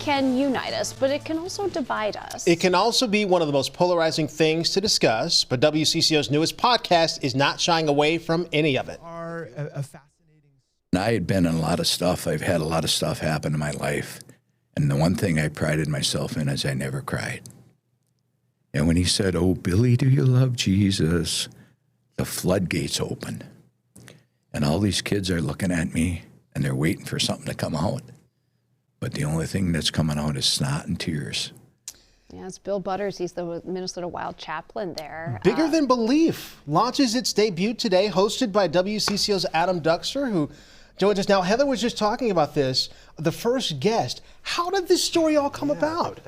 can unite us, but it can also divide us. It can also be one of the most polarizing things to discuss, but WCCO's newest podcast is not shying away from any of it. I had been in a lot of stuff. I've had a lot of stuff happen in my life. And the one thing I prided myself in is I never cried. And when he said, "Oh, Billy, do you love Jesus?" the floodgates opened. And all these kids are looking at me, and they're waiting for something to come out. But the only thing that's coming out is snot and tears. Yeah, it's Bill Butters. He's the Minnesota Wild chaplain there. Bigger Than Belief launches its debut today, hosted by WCCO's Adam Duxter, who joins us now. Heather was just talking about this, the first guest. How did this story all come about?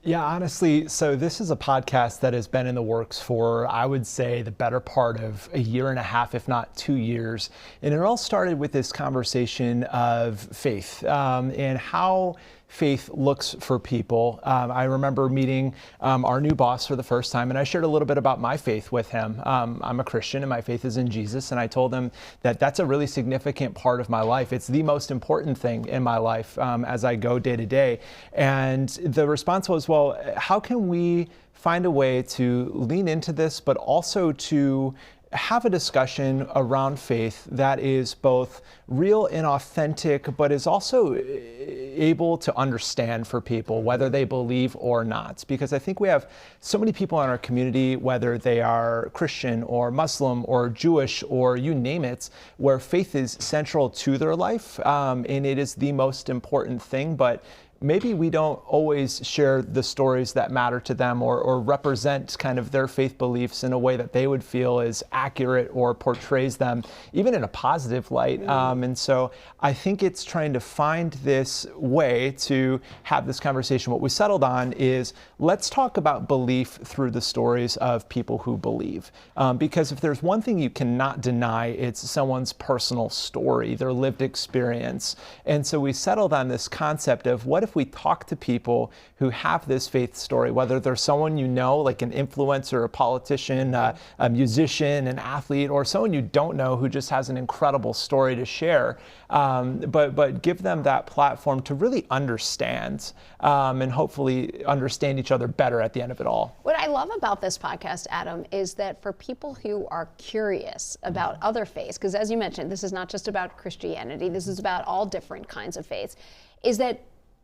Yeah, honestly, so this is a podcast that has been in the works for, I would say, the better part of a year and a half, if not 2 years. And it all started with this conversation of faith and how faith looks for people. I remember meeting our new boss for the first time, and I shared a little bit about my faith with him. I'm a Christian, and my faith is in Jesus, and I told him that that's a really significant part of my life. It's the most important thing in my life as I go day to day. And the response was, well, how can we find a way to lean into this, but also to have a discussion around faith that is both real and authentic, but is also able to understand for people, whether they believe or not. Because I think we have so many people in our community, whether they are Christian or Muslim or Jewish or you name it, where faith is central to their life, and it is the most important thing, but maybe we don't always share the stories that matter to them or represent kind of their faith beliefs in a way that they would feel is accurate or portrays them even in a positive light. And so I think it's trying to find this way to have this conversation. What we settled on is let's talk about belief through the stories of people who believe. Because if there's one thing you cannot deny, it's someone's personal story, their lived experience. And so we settled on this concept of what if we talk to people who have this faith story, whether they're someone you know, like an influencer, a politician, a musician, an athlete, or someone you don't know who just has an incredible story to share, but give them that platform to really understand and hopefully understand each other better at the end of it all. What I love about this podcast, Adam, is that for people who are curious about other faiths, because as you mentioned, this is not just about Christianity, this is about all different kinds of faiths, is that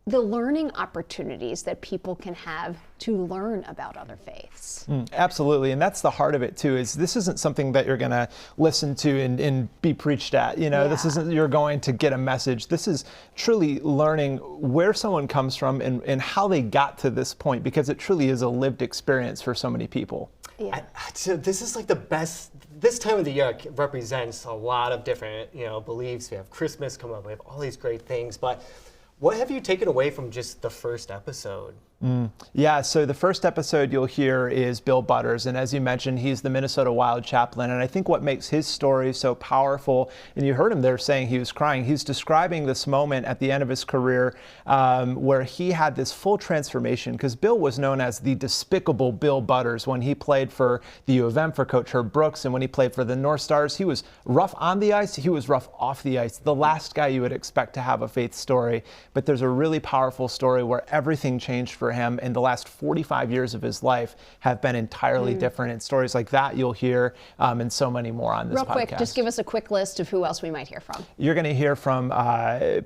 the learning opportunities that people can have to learn about other faiths. Absolutely, and that's the heart of it too, is this isn't something that you're gonna listen to and be preached at, you know, This isn't, you're going to get a message. This is truly learning where someone comes from and how they got to this point, because it truly is a lived experience for so many people. Yeah. So this is like the best, this time of the year represents a lot of different, beliefs. We have Christmas coming up, we have all these great things, but what have you taken away from just the first episode? Yeah, so the first episode you'll hear is Bill Butters, and as you mentioned, he's the Minnesota Wild chaplain, and I think what makes his story so powerful, and you heard him there saying he was crying, he's describing this moment at the end of his career where he had this full transformation, because Bill was known as the despicable Bill Butters when he played for the U of M for Coach Herb Brooks, and when he played for the North Stars, he was rough on the ice, he was rough off the ice, the last guy you would expect to have a faith story, but there's a really powerful story where everything changed for him, and the last 45 years of his life have been entirely different. And stories like that you'll hear and so many more on this podcast. Real quick, just give us a quick list of who else we might hear from. You're going to hear from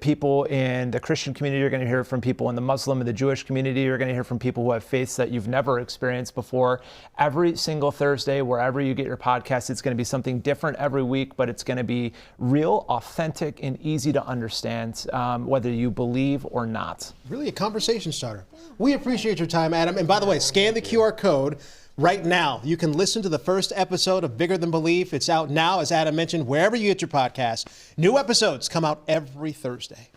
people in the Christian community. You're going to hear from people in the Muslim and the Jewish community. You're going to hear from people who have faiths that you've never experienced before. Every single Thursday, wherever you get your podcast, it's going to be something different every week, but it's going to be real, authentic, and easy to understand, whether you believe or not. Really a conversation starter. We appreciate your time, Adam. And by the way, scan the QR code right now. You can listen to the first episode of Bigger Than Belief. It's out now, as Adam mentioned, wherever you get your podcast. New episodes come out every Thursday.